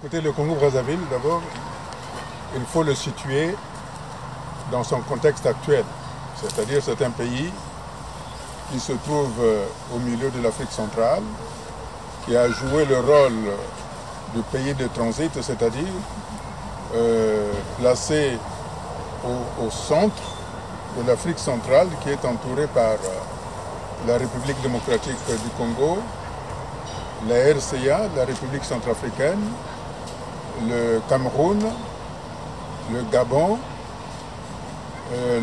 Écoutez, le Congo-Brazzaville, d'abord, il faut le situer dans son contexte actuel. C'est-à-dire c'est un pays qui se trouve au milieu de l'Afrique centrale, qui a joué le rôle du pays de transit, c'est-à-dire placé au centre de l'Afrique centrale, qui est entouré par la République démocratique du Congo, la RCA, la République centrafricaine, le Cameroun, le Gabon,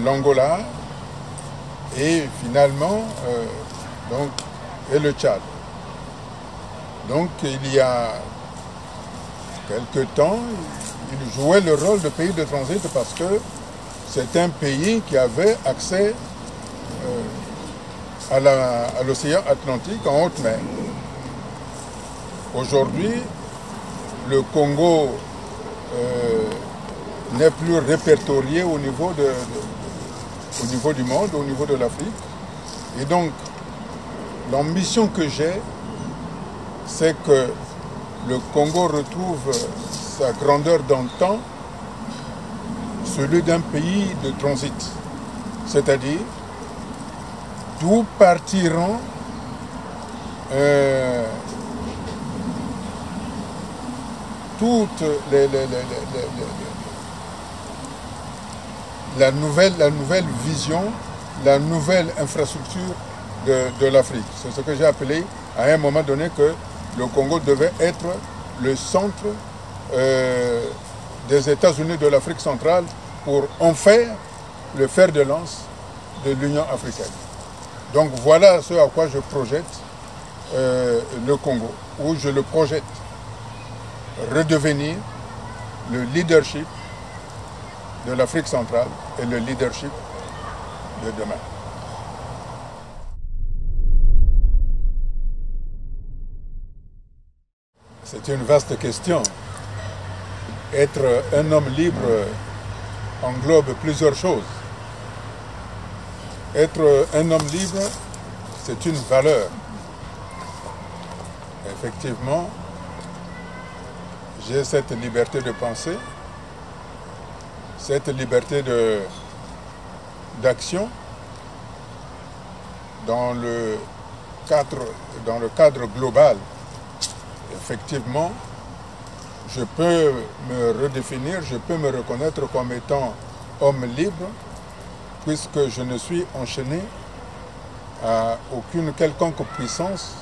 l'Angola et finalement et le Tchad. Donc il y a quelque temps, il jouait le rôle de pays de transit parce que c'est un pays qui avait accès à l'océan Atlantique en haute mer. Aujourd'hui, le Congo n'est plus répertorié au niveau du monde, au niveau de l'Afrique. Et donc, l'ambition que j'ai, c'est que le Congo retrouve sa grandeur d'antan, celui d'un pays de transit. C'est-à-dire, d'où partiront toute la nouvelle vision, la nouvelle infrastructure de l'Afrique. C'est ce que j'ai appelé à un moment donné que le Congo devait être le centre des États-Unis de l'Afrique centrale pour en faire le fer de lance de l'Union africaine. Donc voilà ce à quoi je projette le Congo, où je le projette redevenir le leadership de l'Afrique centrale et le leadership de demain. C'est une vaste question. Être un homme libre englobe plusieurs choses. Être un homme libre, c'est une valeur. Effectivement, j'ai cette liberté de penser, cette liberté d'action dans le cadre global. Effectivement, je peux me redéfinir, je peux me reconnaître comme étant homme libre, puisque je ne suis enchaîné à aucune quelconque puissance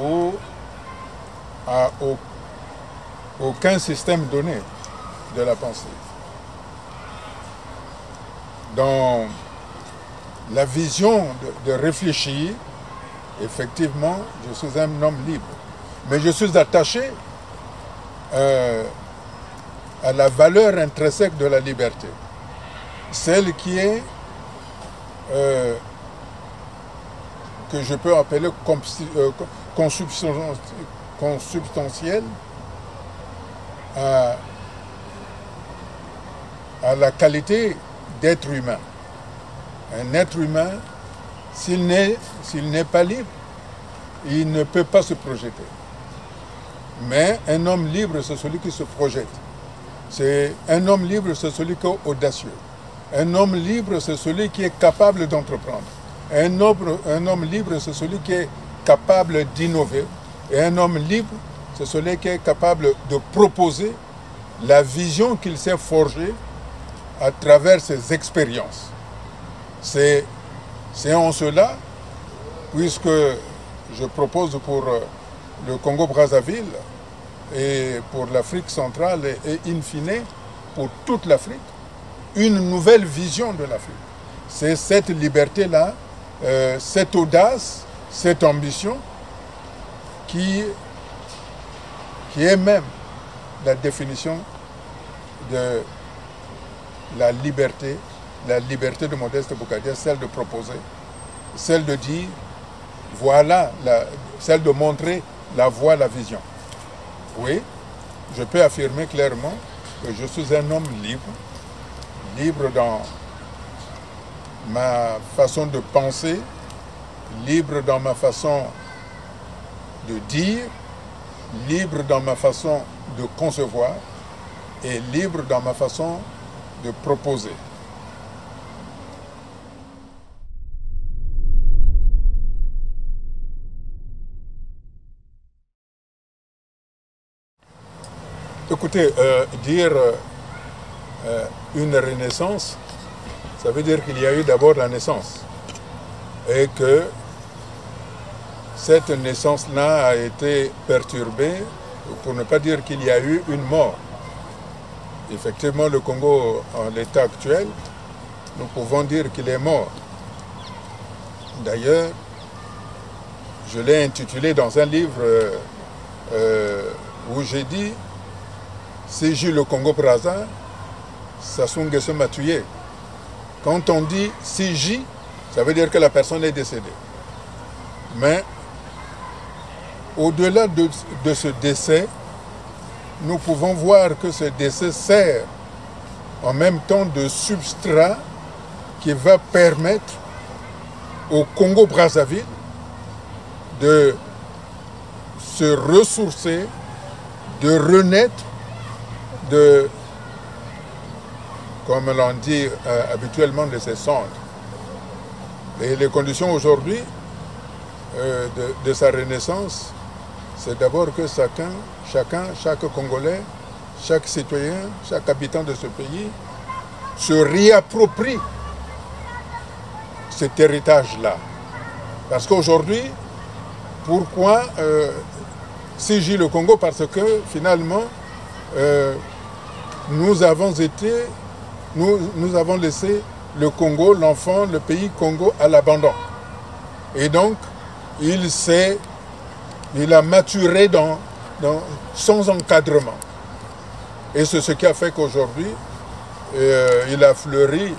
ou à aucun système donné de la pensée. Dans la vision de réfléchir, effectivement, je suis un homme libre. Mais je suis attaché à la valeur intrinsèque de la liberté. Celle qui est, que je peux appeler consubstantielle à la qualité d'être humain. Un être humain, s'il n'est pas libre, il ne peut pas se projeter. Mais un homme libre, c'est celui qui se projette. Un homme libre, c'est celui qui est audacieux. Un homme libre, c'est celui qui est capable d'entreprendre. Un homme libre, c'est celui qui est capable d'innover. Et un homme libre, c'est celui qui est capable de proposer la vision qu'il s'est forgée à travers ses expériences. C'est en cela, puisque je propose pour le Congo-Brazzaville et pour l'Afrique centrale et in fine pour toute l'Afrique, une nouvelle vision de l'Afrique. C'est cette liberté-là, cette audace, cette ambition qui est même la définition de la liberté de Modeste Boukadia, celle de proposer, celle de dire, voilà, celle de montrer la voie, la vision. Oui, je peux affirmer clairement que je suis un homme libre, libre dans ma façon de penser, libre dans ma façon de dire, libre dans ma façon de concevoir et libre dans ma façon de proposer. Écoutez, dire une renaissance, ça veut dire qu'il y a eu d'abord la naissance et que cette naissance-là a été perturbée, pour ne pas dire qu'il y a eu une mort. Effectivement, le Congo, en l'état actuel, nous pouvons dire qu'il est mort. D'ailleurs, je l'ai intitulé dans un livre où j'ai dit « CJ le Congo-Brazza, Sassou Nguesso m'a tué ». Quand on dit CJ, ça veut dire que la personne est décédée. Mais au-delà de ce décès, nous pouvons voir que ce décès sert en même temps de substrat qui va permettre au Congo-Brazzaville de se ressourcer, de renaître, comme l'on dit habituellement, de ses cendres. Et les conditions aujourd'hui de sa renaissance, c'est d'abord que chaque Congolais, chaque citoyen, chaque habitant de ce pays se réapproprie cet héritage-là. Parce qu'aujourd'hui, pourquoi CJ le Congo? Parce que finalement, nous avons laissé le Congo, l'enfant, le pays Congo à l'abandon. Et donc, il a maturé sans encadrement. Et c'est ce qui a fait qu'aujourd'hui, il a fleuri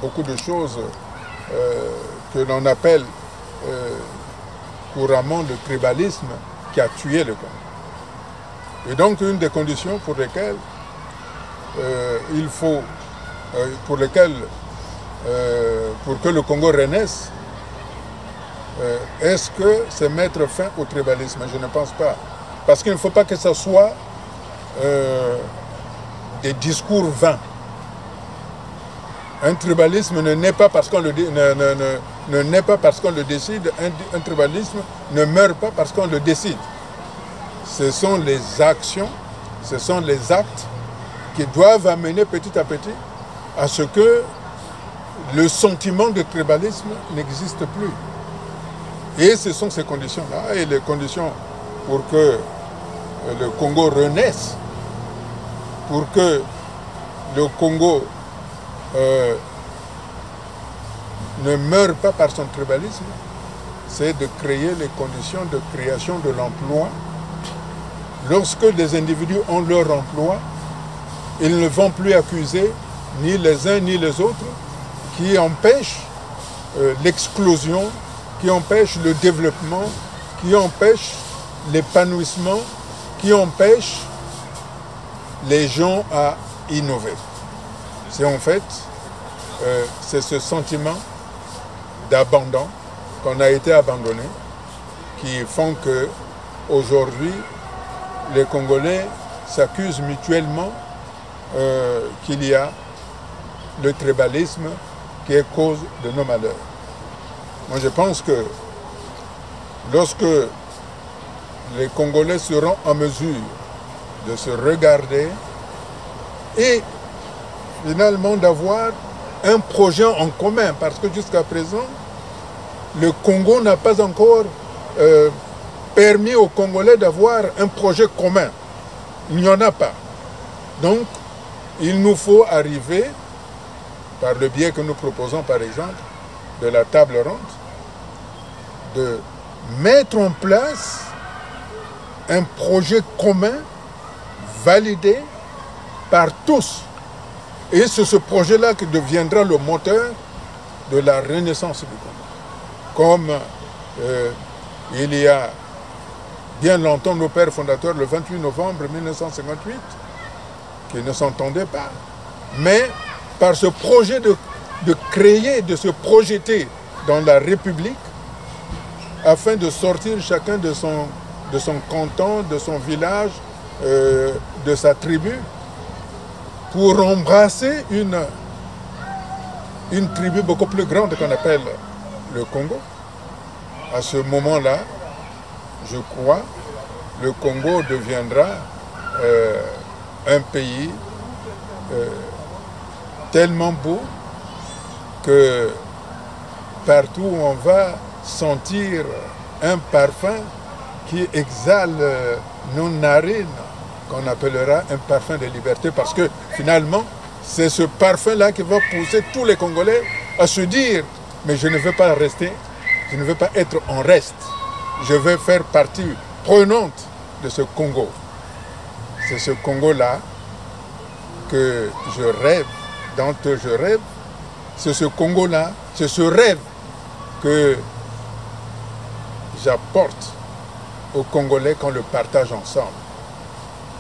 beaucoup de choses que l'on appelle couramment le tribalisme qui a tué le Congo. Et donc, une des conditions pour lesquelles pour que le Congo renaisse, est-ce que c'est mettre fin au tribalisme? Je ne pense pas. Parce qu'il ne faut pas que ce soit des discours vains. Un tribalisme ne naît pas parce qu'on le décide. Un tribalisme ne meurt pas parce qu'on le décide. Ce sont les actions, ce sont les actes qui doivent amener petit à petit à ce que le sentiment de tribalisme n'existe plus. Et ce sont ces conditions-là, et les conditions pour que le Congo renaisse, pour que le Congo ne meure pas par son tribalisme, c'est de créer les conditions de création de l'emploi. Lorsque les individus ont leur emploi, ils ne vont plus accuser ni les uns ni les autres qui empêchent l'exclusion, qui empêchent le développement, qui empêchent l'épanouissement, qui empêchent les gens à innover. C'est en fait c'est ce sentiment d'abandon, qu'on a été abandonné, qui font que aujourd'hui les Congolais s'accusent mutuellement qu'il y a le tribalisme qui est cause de nos malheurs. Moi, je pense que lorsque les Congolais seront en mesure de se regarder et finalement d'avoir un projet en commun, parce que jusqu'à présent, le Congo n'a pas encore permis aux Congolais d'avoir un projet commun. Il n'y en a pas. Donc, il nous faut arriver, par le biais que nous proposons par exemple, de la table ronde, de mettre en place un projet commun, validé par tous. Et c'est ce projet-là qui deviendra le moteur de la renaissance du Congo. Comme il y a bien longtemps, nos pères fondateurs, le 28 novembre 1958, qui ne s'entendaient pas. Mais par ce projet de créer, de se projeter dans la République, afin de sortir chacun de son de son canton, de son village, de sa tribu, pour embrasser une tribu beaucoup plus grande qu'on appelle le Congo. À ce moment-là, je crois, le Congo deviendra un pays tellement beau que partout où on va sentir un parfum qui exhale nos narines, qu'on appellera un parfum de liberté, parce que finalement, c'est ce parfum-là qui va pousser tous les Congolais à se dire « mais je ne veux pas rester, je ne veux pas être en reste, je veux faire partie prenante de ce Congo ». C'est ce Congo-là que je rêve, dont je rêve, c'est ce Congo-là, c'est ce rêve que j'apporte aux Congolais qu'on le partage ensemble.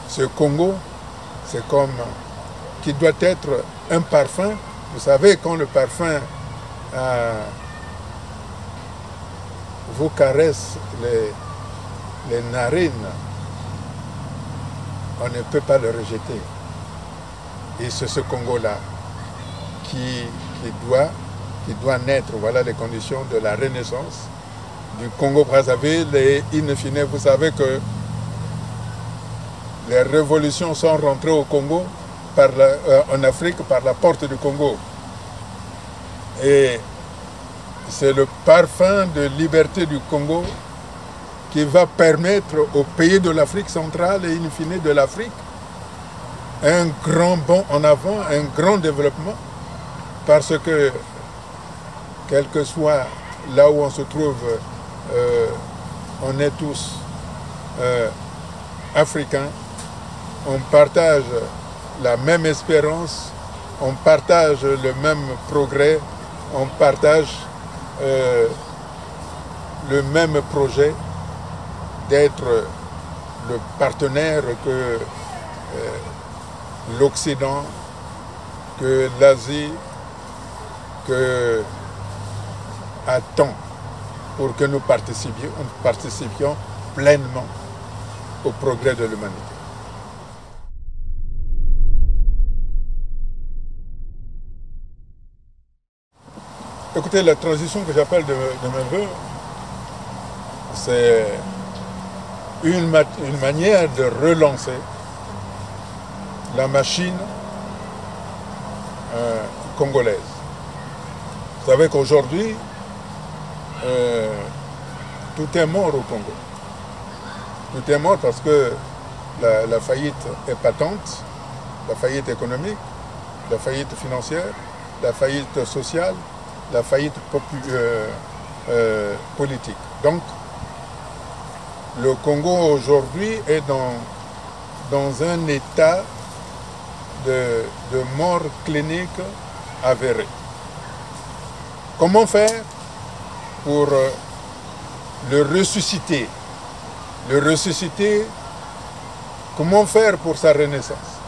Ce Congo, c'est comme qui doit être un parfum. Vous savez, quand le parfum vous caresse les narines, on ne peut pas le rejeter. Et c'est ce Congo-là qui doit naître. Voilà les conditions de la renaissance du Congo-Brazzaville. Et in fine, vous savez que les révolutions sont rentrées au Congo, en Afrique, par la porte du Congo. Et c'est le parfum de liberté du Congo qui va permettre aux pays de l'Afrique centrale et in fine de l'Afrique un grand bond en avant, un grand développement, parce que quel que soit là où on se trouve, on est tous africains, on partage la même espérance, on partage le même progrès, on partage le même projet d'être le partenaire que l'Occident, que l'Asie, que attend pour que nous participions pleinement au progrès de l'humanité. Écoutez, la transition que j'appelle de mes voeux, c'est une manière de relancer la machine congolaise. Vous savez qu'aujourd'hui, tout est mort au Congo. Tout est mort parce que la faillite est patente, la faillite économique, la faillite financière, la faillite sociale, la faillite politique. Donc, le Congo aujourd'hui est dans un état de mort clinique avérée. Comment faire pour le ressusciter? Le ressusciter, comment faire pour sa renaissance?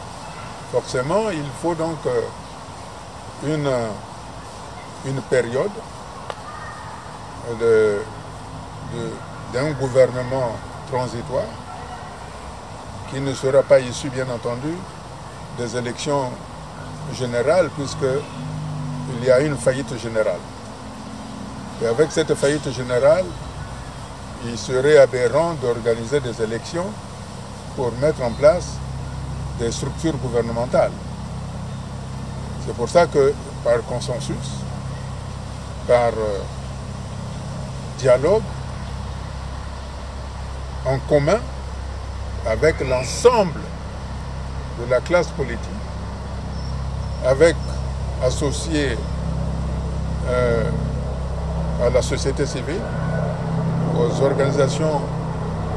Forcément, il faut donc une période d'un gouvernement transitoire qui ne sera pas issu, bien entendu, des élections générales, puisqu'il y a une faillite générale. Et avec cette faillite générale, il serait aberrant d'organiser des élections pour mettre en place des structures gouvernementales. C'est pour ça que, par consensus, par dialogue, en commun avec l'ensemble de la classe politique, avec associés à la société civile, aux organisations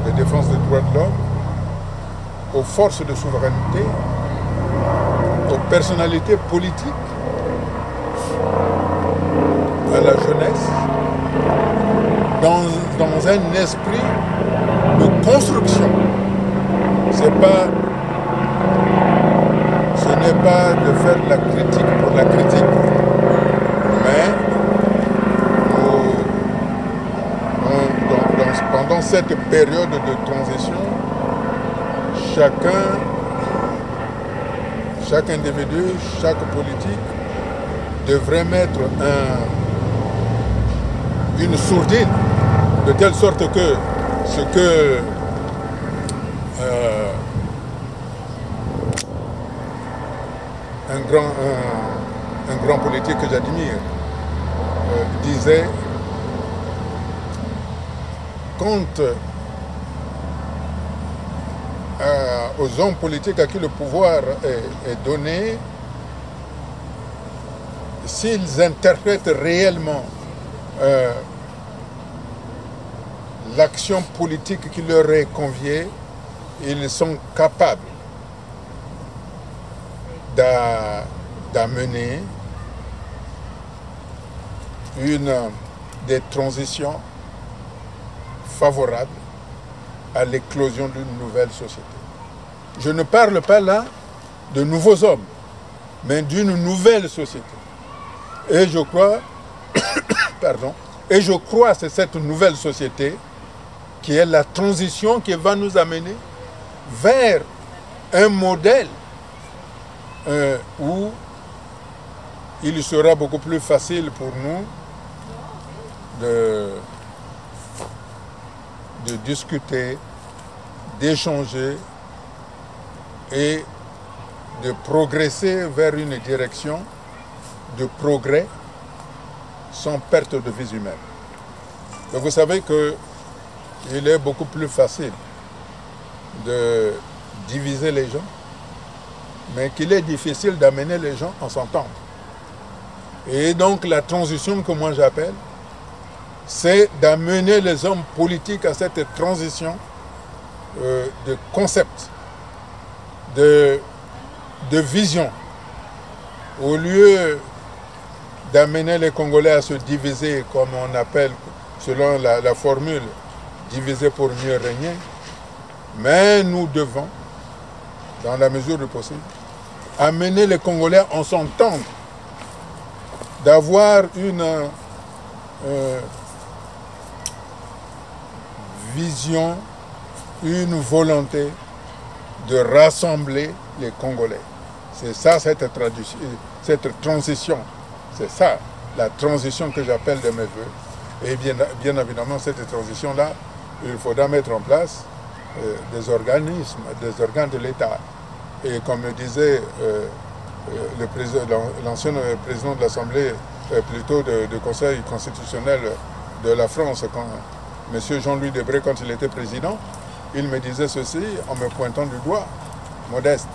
de défense des droits de l'homme, aux forces de souveraineté, aux personnalités politiques, à la jeunesse, dans un esprit de construction. Ce n'est pas de faire de la critique pour la critique, mais pendant cette période de transition, chaque individu, chaque politique devrait mettre une sourdine, de telle sorte que ce que un grand politique que j'admire disait, quant aux hommes politiques à qui le pouvoir est donné, s'ils interprètent réellement l'action politique qui leur est conviée, ils sont capables d'amener des transitions favorables à l'éclosion d'une nouvelle société. Je ne parle pas là de nouveaux hommes, mais d'une nouvelle société. Et je crois, c'est cette nouvelle société qui est la transition qui va nous amener vers un modèle où il sera beaucoup plus facile pour nous de discuter, d'échanger et de progresser vers une direction de progrès sans perte de vie humaine. Donc vous savez qu'il est beaucoup plus facile de diviser les gens, mais qu'il est difficile d'amener les gens à s'entendre. Et donc la transition que moi j'appelle, c'est d'amener les hommes politiques à cette transition de concept, de vision. Au lieu d'amener les Congolais à se diviser, comme on appelle, selon la formule, diviser pour mieux régner, mais nous devons, dans la mesure du possible, amener les Congolais à s'entendre, d'avoir une vision, une volonté de rassembler les Congolais. C'est ça cette transition. C'est ça la transition que j'appelle de mes voeux. Et bien évidemment, cette transition-là, il faudra mettre en place des organismes, des organes de l'État. Et comme le disait l'ancien président de l'Assemblée, plutôt du Conseil constitutionnel de la France, M. Jean-Louis Debré, quand il était président, il me disait ceci en me pointant du doigt: Modeste,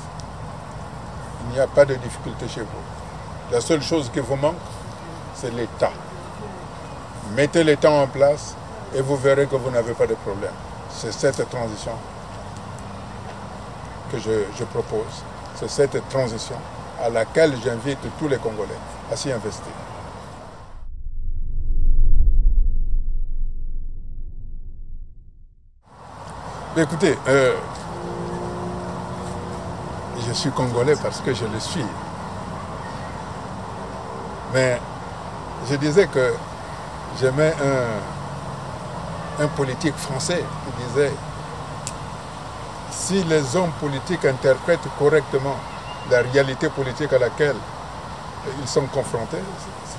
il n'y a pas de difficulté chez vous. La seule chose qui vous manque, c'est l'État. Mettez l'État en place et vous verrez que vous n'avez pas de problème. C'est cette transition que je propose. C'est cette transition à laquelle j'invite tous les Congolais à s'y investir. Écoutez, je suis Congolais parce que je le suis. Mais je disais que j'aimais un politique français qui disait: si les hommes politiques interprètent correctement la réalité politique à laquelle ils sont confrontés,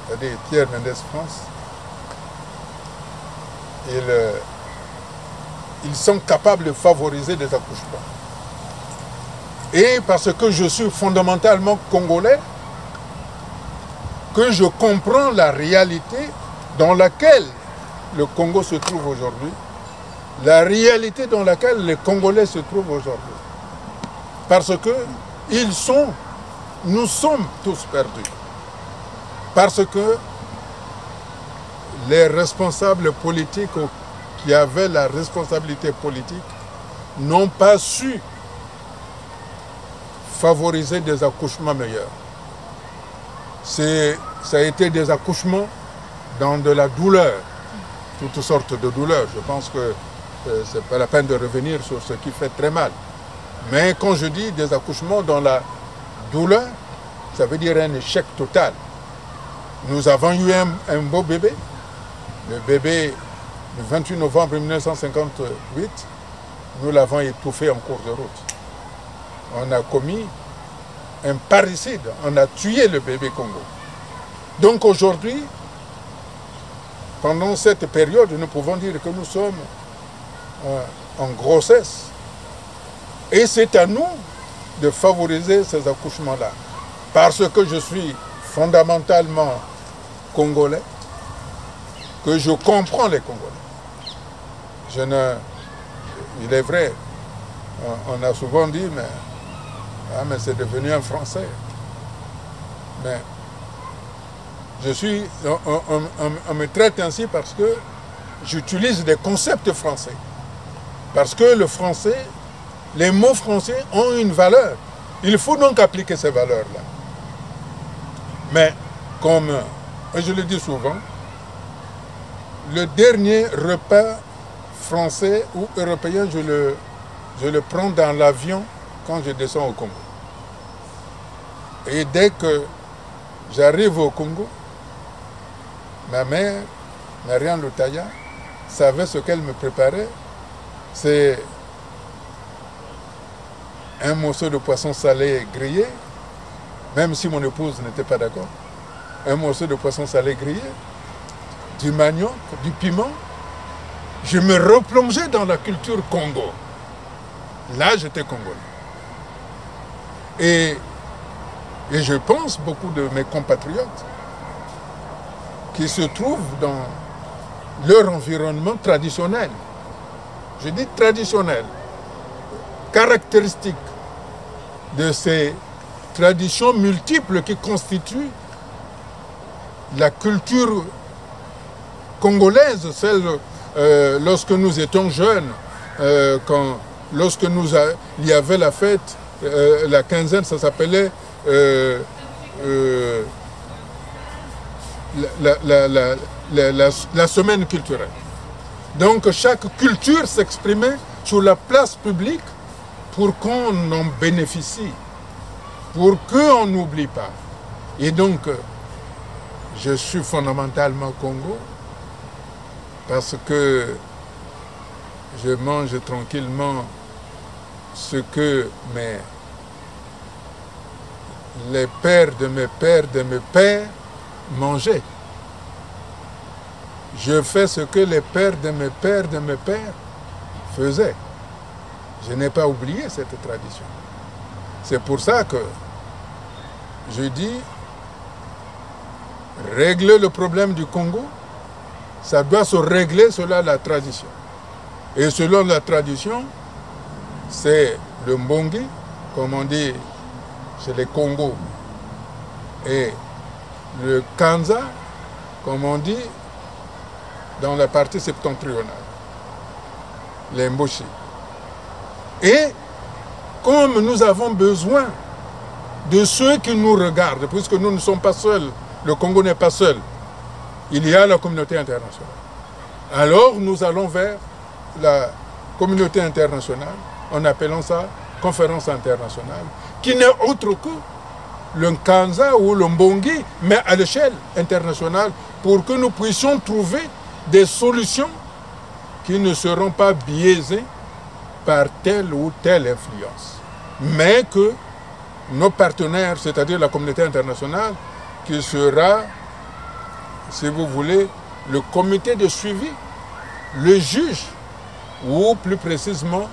c'est-à-dire Pierre Mendès France, ils sont capables de favoriser des accouchements. Et parce que je suis fondamentalement congolais, que je comprends la réalité dans laquelle le Congo se trouve aujourd'hui, la réalité dans laquelle les Congolais se trouvent aujourd'hui. Parce que nous sommes tous perdus. Parce que les responsables politiques qui avaient la responsabilité politique n'ont pas su favoriser des accouchements meilleurs. Ça a été des accouchements dans de la douleur, toutes sortes de douleurs. Je pense que ce n'est pas la peine de revenir sur ce qui fait très mal. Mais quand je dis des accouchements dans la douleur, ça veut dire un échec total. Nous avons eu un beau bébé. Le bébé Le 28 novembre 1958, nous l'avons étouffé en cours de route. On a commis un parricide, on a tué le bébé Congo. Donc aujourd'hui, pendant cette période, nous pouvons dire que nous sommes en grossesse. Et c'est à nous de favoriser ces accouchements-là. Parce que je suis fondamentalement congolais, que je comprends les Congolais. Il est vrai, on a souvent dit, mais c'est devenu un Français. Mais on me traite ainsi parce que j'utilise des concepts français. Parce que le français, les mots français ont une valeur. Il faut donc appliquer ces valeurs-là. Mais, comme je le dis souvent, le dernier repas français ou européen, je le prends dans l'avion quand je descends au Congo. Et dès que j'arrive au Congo, ma mère, Marianne Lutaya, savait ce qu'elle me préparait. C'est un morceau de poisson salé grillé, même si mon épouse n'était pas d'accord. Un morceau de poisson salé grillé, du manioc, du piment. Je me replongeais dans la culture Congo. Là, j'étais congolais. Et je pense beaucoup de mes compatriotes qui se trouvent dans leur environnement traditionnel. Je dis traditionnel, caractéristique de ces traditions multiples qui constituent la culture congolaise, celle lorsque nous étions jeunes, lorsque il y avait la fête, la quinzaine, ça s'appelait la semaine culturelle. Donc chaque culture s'exprimait sur la place publique pour qu'on en bénéficie, pour qu'on n'oublie pas. Et donc, je suis fondamentalement Congo parce que je mange tranquillement ce que les pères de mes pères mangeaient. Je fais ce que les pères de mes pères faisaient. Je n'ai pas oublié cette tradition. C'est pour ça que je dis, régler le problème du Congo, ça doit se régler selon la tradition. Et selon la tradition, c'est le mbongi, comme on dit chez les Congos, et le kanza, comme on dit dans la partie septentrionale, les mboshi. Et comme nous avons besoin de ceux qui nous regardent, puisque nous ne sommes pas seuls, le Congo n'est pas seul, il y a la communauté internationale. Alors nous allons vers la communauté internationale, en appelant ça conférence internationale, qui n'est autre que le Kanza ou le Mbongi, mais à l'échelle internationale, pour que nous puissions trouver des solutions qui ne seront pas biaisées par telle ou telle influence, mais que nos partenaires, c'est-à-dire la communauté internationale, qui sera, si vous voulez, le comité de suivi, le juge, ou plus précisément,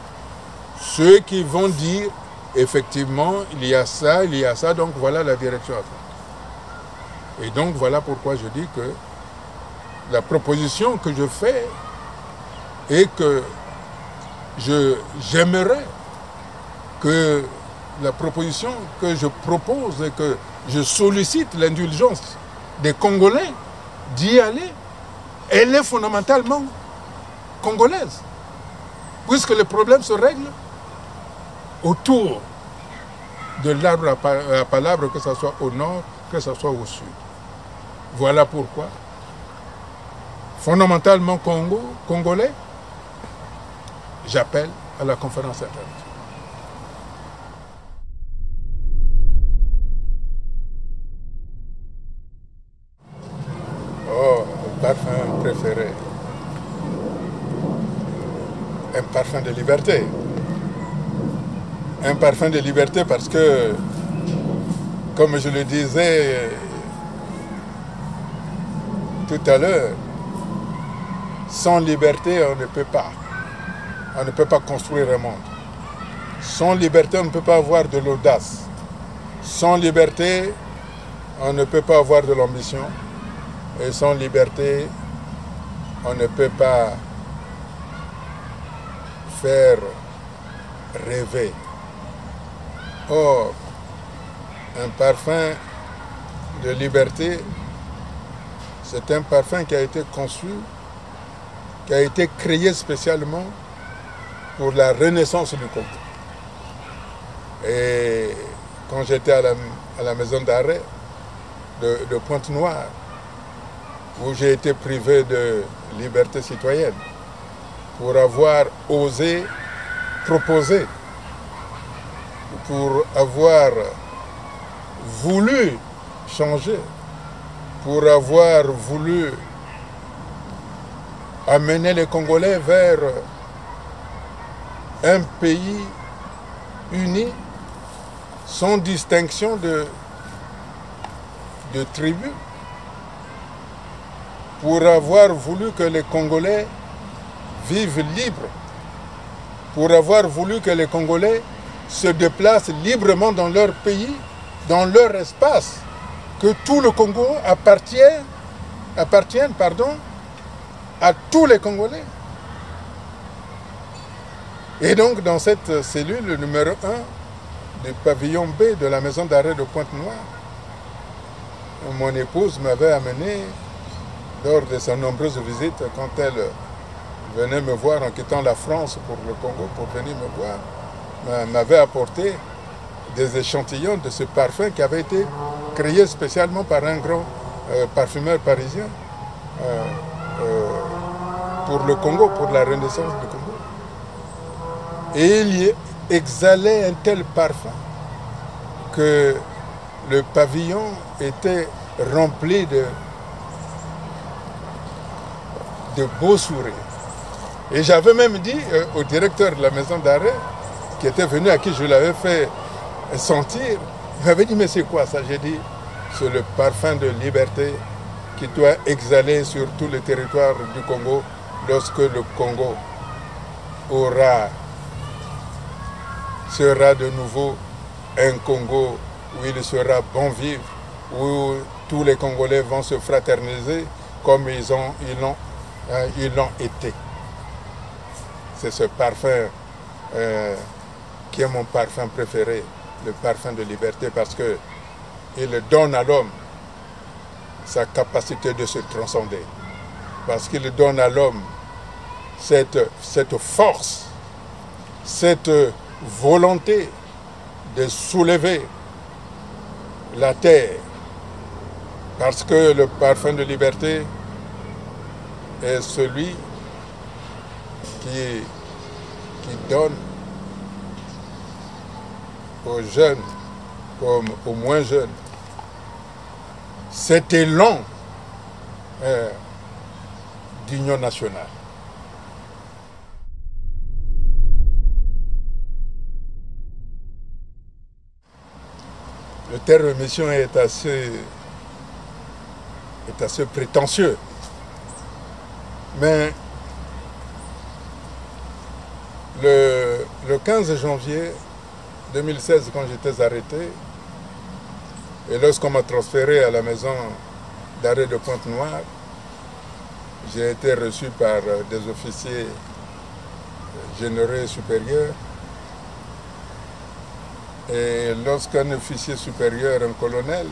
ceux qui vont dire, effectivement, il y a ça, donc voilà la direction à faire. Et donc voilà pourquoi je dis que la proposition que je fais et que j'aimerais que la proposition que je propose et que je sollicite l'indulgence des Congolais d'y aller, elle est fondamentalement congolaise. Puisque le problème se règle autour de l'arbre à palabre, que ce soit au nord, que ce soit au sud. Voilà pourquoi, fondamentalement congolais, j'appelle à la conférence internationale. Oh, le parfum préféré. un parfum de liberté. Un parfum de liberté parce que, comme je le disais tout à l'heure, sans liberté, on ne peut pas. On ne peut pas construire un monde. Sans liberté, on ne peut pas avoir de l'audace. Sans liberté, on ne peut pas avoir de l'ambition. Et sans liberté, on ne peut pas faire rêver. Or, un parfum de liberté, c'est un parfum qui a été conçu, qui a été créé spécialement pour la renaissance du Congo. Et quand j'étais à la maison d'arrêt de Pointe-Noire, où j'ai été privé de liberté citoyenne, pour avoir osé proposer, pour avoir voulu changer, pour avoir voulu amener les Congolais vers un pays uni, sans distinction de tribus, pour avoir voulu que les Congolais vivent libres, pour avoir voulu que les Congolais se déplacent librement dans leur pays, dans leur espace, que tout le Congo appartienne à tous les Congolais. Et donc, dans cette cellule, le numéro 1 du pavillon B de la maison d'arrêt de Pointe-Noire, mon épouse m'avait amené, lors de ses nombreuses visites, quand elle venait me voir en quittant la France pour le Congo, pour venir me voir, m'avait apporté des échantillons de ce parfum qui avait été créé spécialement par un grand parfumeur parisien pour le Congo, pour la renaissance du Congo. Et il y exhalait un tel parfum que le pavillon était rempli de beaux sourires. Et j'avais même dit au directeur de la maison d'arrêt, qui était venu, à qui je l'avais fait sentir, il m'avait dit, mais c'est quoi ça? J'ai dit, c'est le parfum de liberté qui doit exhaler sur tout le territoire du Congo lorsque le Congo sera de nouveau un Congo où il sera bon vivre, où tous les Congolais vont se fraterniser comme ils l'ont été. C'est ce parfum qui est mon parfum préféré, le parfum de liberté, parce qu'il donne à l'homme sa capacité de se transcender, parce qu'il donne à l'homme cette force, cette volonté de soulever la terre, parce que le parfum de liberté est celui qui donne aux jeunes comme aux moins jeunes cet élan d'union nationale. Le terme mission est assez prétentieux. Mais le 15 janvier 2016, quand j'étais arrêté, et lorsqu'on m'a transféré à la maison d'arrêt de Pointe-Noire, j'ai été reçu par des officiers généraux et supérieurs. Et lorsqu'un officier supérieur, un colonel,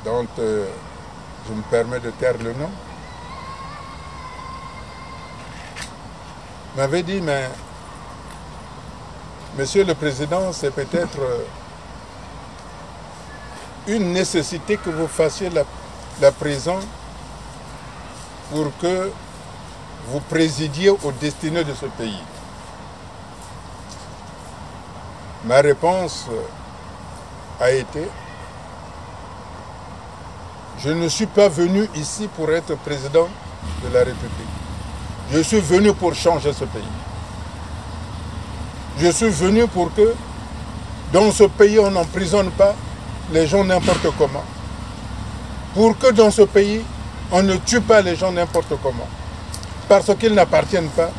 dont je me permets de taire le nom, m'avait dit, mais Monsieur le Président, c'est peut-être une nécessité que vous fassiez la prison pour que vous présidiez aux destinées de ce pays. Ma réponse a été, je ne suis pas venu ici pour être président de la République. Je suis venu pour changer ce pays. Je suis venu pour que dans ce pays, on n'emprisonne pas les gens n'importe comment. Pour que dans ce pays, on ne tue pas les gens n'importe comment. Parce qu'ils n'appartiennent pas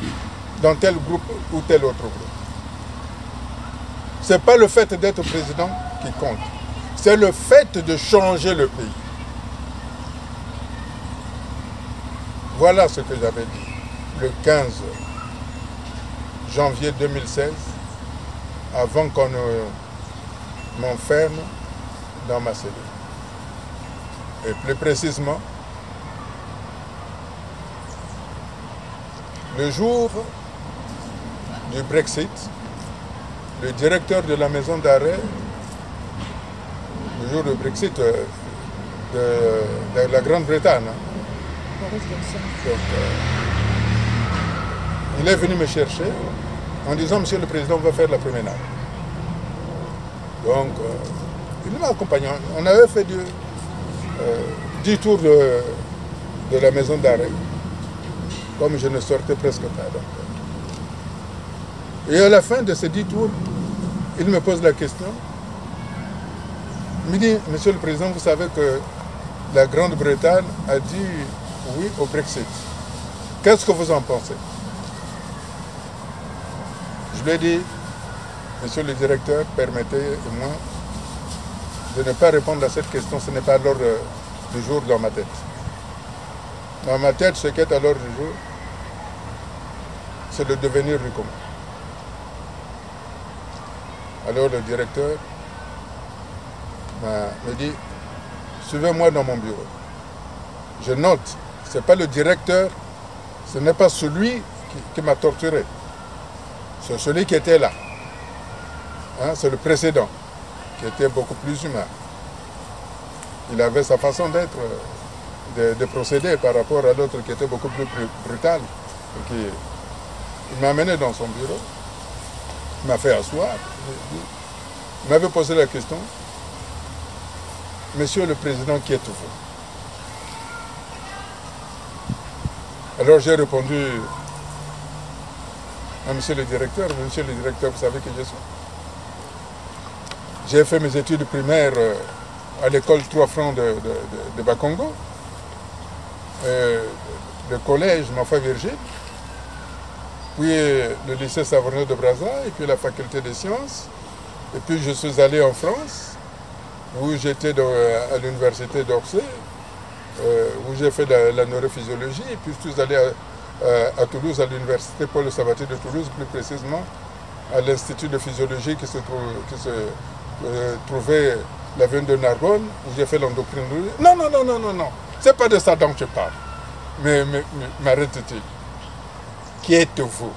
dans tel groupe ou tel autre groupe. Ce n'est pas le fait d'être président qui compte. C'est le fait de changer le pays. Voilà ce que j'avais dit le 15 janvier 2016, avant qu'on m'enferme dans ma cellule. Et plus précisément, le jour du Brexit, le directeur de la maison d'arrêt, le jour du Brexit de la Grande-Bretagne, donc, il est venu me chercher en disant « Monsieur le Président, on va faire la promenade ». Donc, il m'a accompagné. On avait fait 10 tours de la maison d'arrêt, comme je ne sortais presque pas. Donc. Et à la fin de ces 10 tours, il me pose la question. Il me dit « Monsieur le Président, vous savez que la Grande-Bretagne a dit oui au Brexit. Qu'est-ce que vous en pensez ?» Je lui ai dit, monsieur le directeur, permettez-moi de ne pas répondre à cette question, ce n'est pas l'ordre du jour dans ma tête. Dans ma tête, ce qui est à l'ordre du jour, c'est le devenir du Congo. Alors le directeur me dit, suivez-moi dans mon bureau. Je note, ce n'est pas le directeur, ce n'est pas celui qui m'a torturé. C'est celui qui était là. Hein, c'est le précédent, qui était beaucoup plus humain. Il avait sa façon d'être, de procéder par rapport à l'autre qui était beaucoup plus brutal. Il m'a amené dans son bureau, il m'a fait asseoir, il m'avait posé la question, « Monsieur le Président, qui êtes-vous » Alors j'ai répondu, « Monsieur le directeur, vous savez qui je suis. J'ai fait mes études primaires à l'école 3 francs de Bakongo, le collège Mafa Virgile, puis le lycée Savonneau de Brazza, et puis la faculté des sciences. Et puis je suis allé en France, où j'étais à l'université d'Orsay, où j'ai fait la neurophysiologie, et puis je suis allé à Toulouse, à l'université Paul Sabatier de Toulouse, plus précisément à l'Institut de physiologie qui se trouvait l'avenue de Narbonne, où j'ai fait l'endocrinologie. Non, c'est pas de ça dont je parle. Mais m'arrête-t-il. Qui êtes-vous?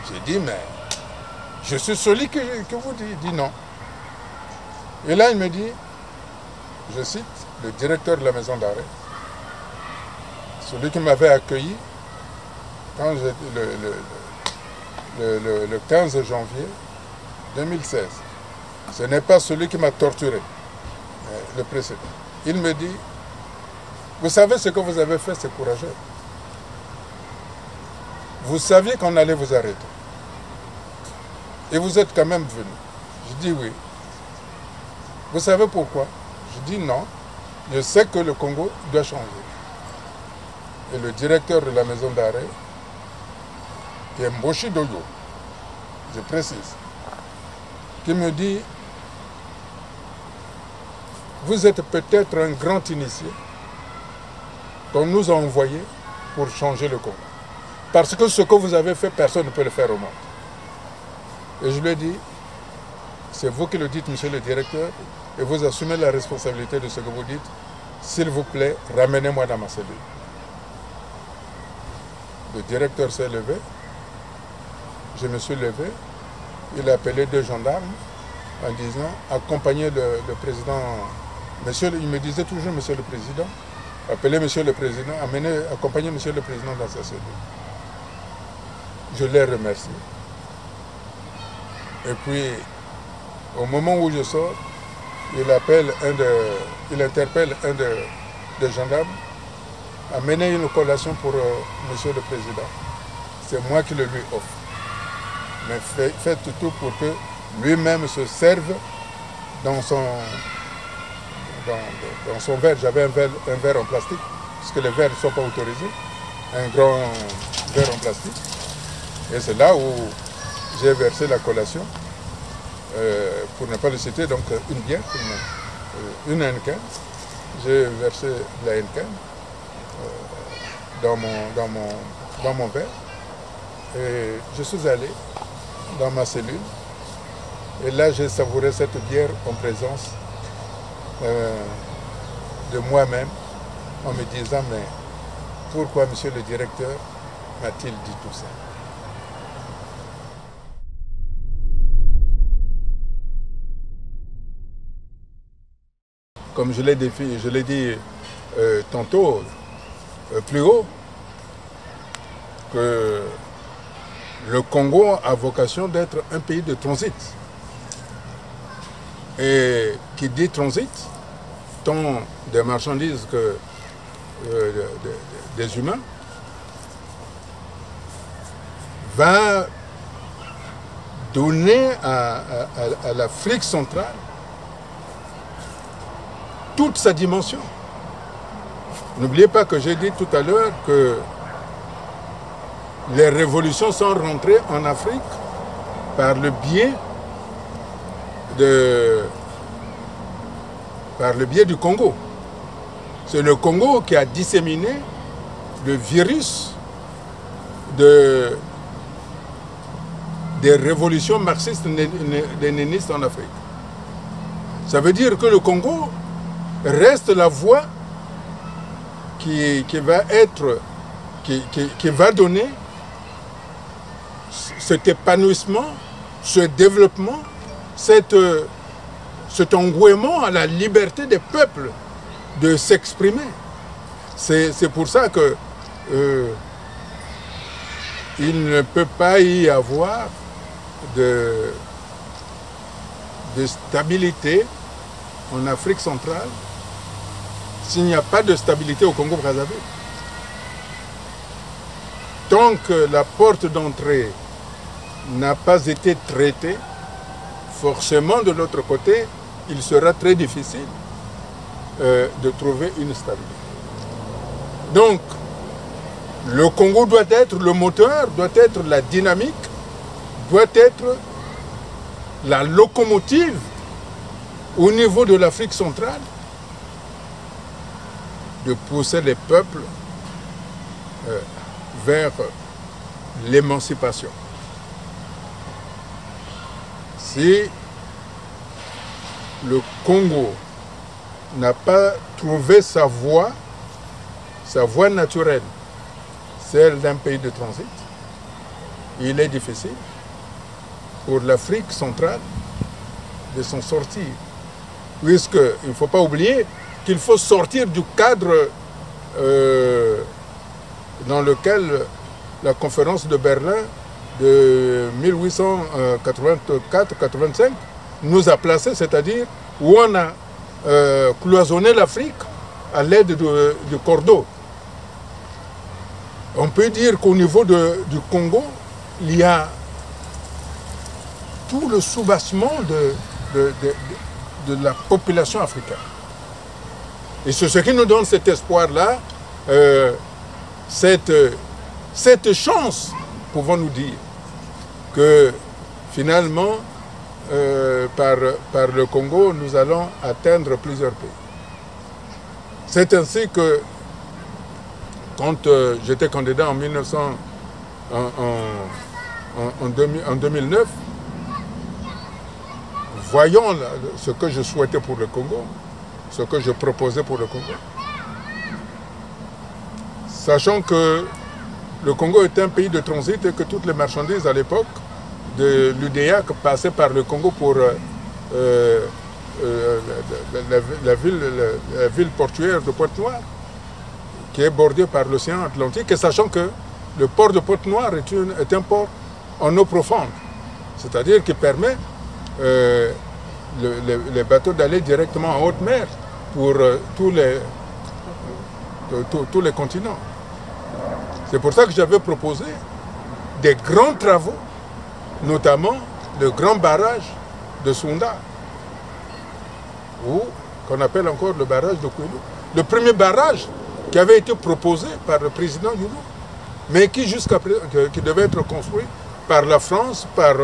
J'ai dit, mais je suis celui que vous dites. Il dit non. Et là, il me dit, je cite, le directeur de la maison d'arrêt, celui qui m'avait accueilli quand le 15 janvier 2016. Ce n'est pas celui qui m'a torturé, le précédent. Il me dit, vous savez ce que vous avez fait, c'est courageux. Vous saviez qu'on allait vous arrêter. Et vous êtes quand même venu. Je dis oui. Vous savez pourquoi? Je dis non. Je sais que le Congo doit changer. Et le directeur de la maison d'arrêt, qui est Mboshi Doyo, je précise, qui me dit, vous êtes peut-être un grand initié qu'on nous a envoyé pour changer le Congo. Parce que ce que vous avez fait, personne ne peut le faire au monde. Et je lui ai dit, c'est vous qui le dites, monsieur le directeur, et vous assumez la responsabilité de ce que vous dites. S'il vous plaît, ramenez-moi dans ma cellule. Le directeur s'est levé, je me suis levé, il a appelé 2 gendarmes en disant, accompagnez le président, il me disait toujours monsieur le président, appelez monsieur le président, accompagnez monsieur le président dans sa cellule. Je l'ai remercié. Et puis, au moment où je sors, il interpelle un des gendarmes amenez une collation pour Monsieur le Président. C'est moi qui le lui offre. Mais faites tout pour que lui-même se serve dans son verre. J'avais un verre en plastique, parce que les verres ne sont pas autorisés. Un grand verre en plastique. Et c'est là où j'ai versé la collation, pour ne pas le citer, donc une bière, une Heineken. J'ai versé la Heineken dans mon verre. Et je suis allé dans ma cellule. Et là, j'ai savouré cette bière en présence de moi-même, en me disant, mais pourquoi monsieur le directeur m'a-t-il dit tout ça? Comme je l'ai dit tantôt, plus haut, que le Congo a vocation d'être un pays de transit. Et qui dit transit, tant des marchandises que des humains, va donner à l'Afrique centrale toute sa dimension. N'oubliez pas que j'ai dit tout à l'heure que les révolutions sont rentrées en Afrique par le biais du Congo. C'est le Congo qui a disséminé le virus des révolutions marxistes-léninistes en Afrique. Ça veut dire que le Congo reste la voie qui va donner cet épanouissement, ce développement, cet engouement à la liberté des peuples de s'exprimer. C'est pour ça que il ne peut pas y avoir de stabilité en Afrique centrale s'il n'y a pas de stabilité au Congo-Brazzaville. Tant que la porte d'entrée n'a pas été traitée, forcément de l'autre côté, il sera très difficile de trouver une stabilité. Donc, le Congo doit être le moteur, doit être la dynamique, doit être la locomotive au niveau de l'Afrique centrale de pousser les peuples vers l'émancipation. Si le Congo n'a pas trouvé sa voie naturelle, celle d'un pays de transit, il est difficile pour l'Afrique centrale de s'en sortir. Puisqu'il ne faut pas oublier qu'il faut sortir du cadre dans lequel la conférence de Berlin de 1884-85 nous a placés, c'est-à-dire où on a cloisonné l'Afrique à l'aide du cordeau. On peut dire qu'au niveau du Congo, il y a tout le soubassement de la population africaine. Et c'est ce qui nous donne cet espoir-là, cette chance, pouvons-nous dire, que finalement, par le Congo, nous allons atteindre plusieurs pays. C'est ainsi que, quand j'étais candidat en 2009, voyons ce que je souhaitais pour le Congo, ce que je proposais pour le Congo. Sachant que le Congo est un pays de transit et que toutes les marchandises à l'époque de l'UDEAC passaient par le Congo pour la ville portuaire de Pointe-Noire, qui est bordée par l'océan Atlantique, et sachant que le port de Pointe-Noire est un port en eau profonde, c'est-à-dire qui permet les bateaux d'aller directement en haute mer pour tous tous les continents. C'est pour ça que j'avais proposé des grands travaux, notamment le grand barrage de Sounda, ou qu'on appelle encore le barrage de Kouilou. Le premier barrage qui avait été proposé par le président Youlou, mais qui jusqu'à présent, qui devait être construit par la France, par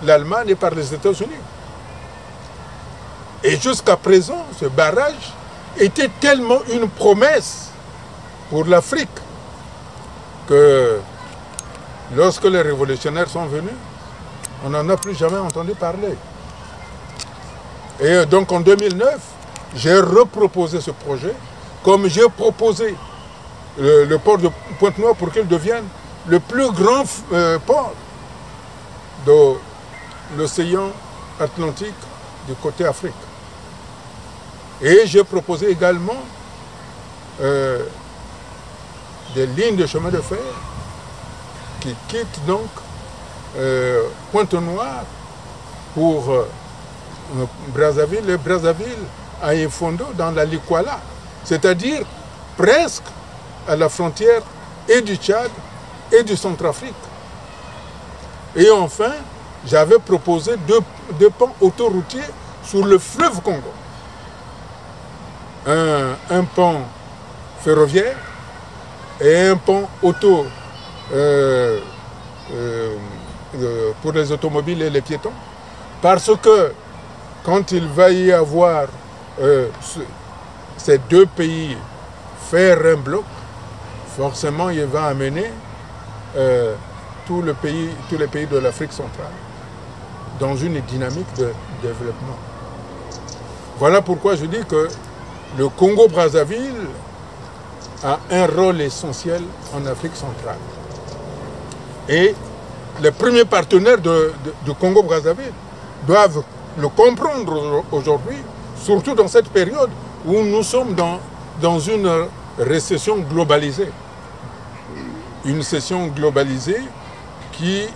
l'Allemagne et par les États-Unis. Et jusqu'à présent, ce barrage était tellement une promesse pour l'Afrique que lorsque les révolutionnaires sont venus, on n'en a plus jamais entendu parler. Et donc en 2009, j'ai reproposé ce projet, comme j'ai proposé le port de Pointe-Noire pour qu'il devienne le plus grand port de l'océan Atlantique du côté Afrique. Et j'ai proposé également des lignes de chemin de fer qui quittent donc Pointe-Noire pour Brazzaville, et Brazzaville à Ifondo dans la Likwala, c'est-à-dire presque à la frontière et du Tchad et du Centrafrique. Et enfin, j'avais proposé deux ponts autoroutiers sur le fleuve Congo. Un pont ferroviaire et un pont auto pour les automobiles et les piétons. Parce que quand il va y avoir ces deux pays faire un bloc, forcément il va amener tous les pays de l'Afrique centrale dans une dynamique de développement. Voilà pourquoi je dis que le Congo-Brazzaville a un rôle essentiel en Afrique centrale. Et les premiers partenaires du Congo-Brazzaville doivent le comprendre aujourd'hui, surtout dans cette période où nous sommes dans une récession globalisée. Une récession globalisée qui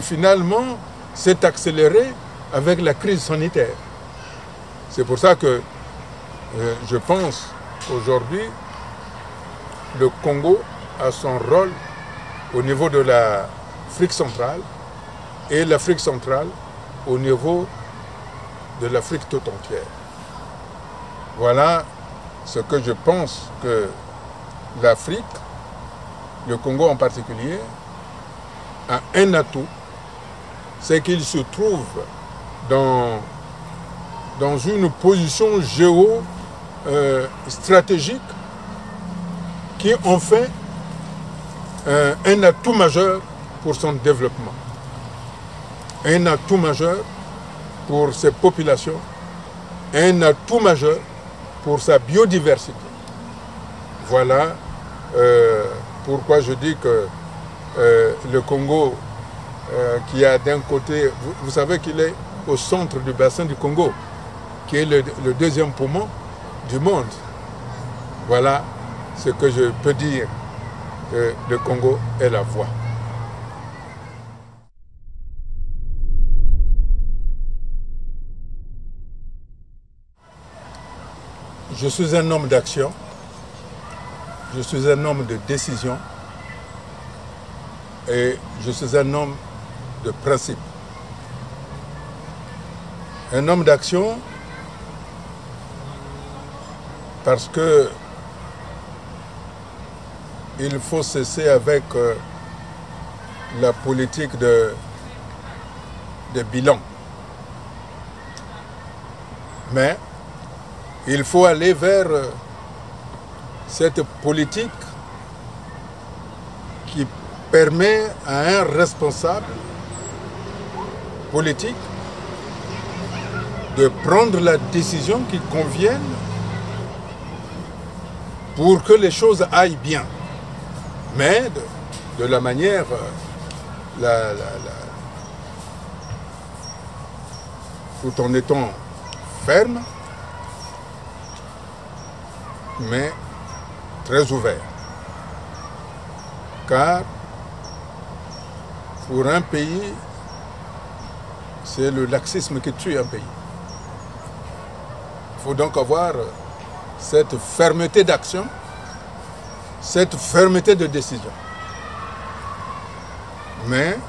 finalement s'est accélérée avec la crise sanitaire. C'est pour ça que je pense qu'aujourd'hui, le Congo a son rôle au niveau de l'Afrique centrale et l'Afrique centrale au niveau de l'Afrique tout entière. Voilà ce que je pense que l'Afrique, le Congo en particulier, a un atout, c'est qu'il se trouve dans une position géostratégique qui en fait un atout majeur pour son développement, un atout majeur pour ses populations, un atout majeur pour sa biodiversité. Voilà pourquoi je dis que le Congo, qui a d'un côté, vous savez qu'il est au centre du bassin du Congo, qui est le deuxième poumon du monde. Voilà ce que je peux dire, que le Congo est la voie. Je suis un homme d'action, je suis un homme de décision et je suis un homme de principe. Un homme d'action parce que il faut cesser avec la politique de bilan. Mais il faut aller vers cette politique qui permet à un responsable politique de prendre la décision qui convienne pour que les choses aillent bien, mais de la manière tout en étant ferme, mais très ouvert. Car pour un pays, c'est le laxisme qui tue un pays. Il faut donc avoir cette fermeté d'action, cette fermeté de décision. Mais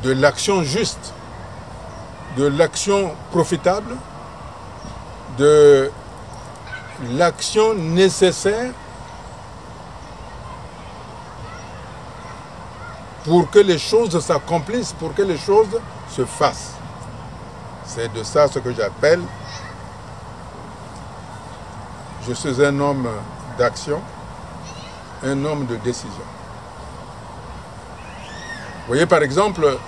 de l'action juste, de l'action profitable, de l'action nécessaire pour que les choses s'accomplissent, pour que les choses se fassent. C'est de ça ce que j'appelle, je suis un homme d'action, un homme de décision. Vous voyez, par exemple,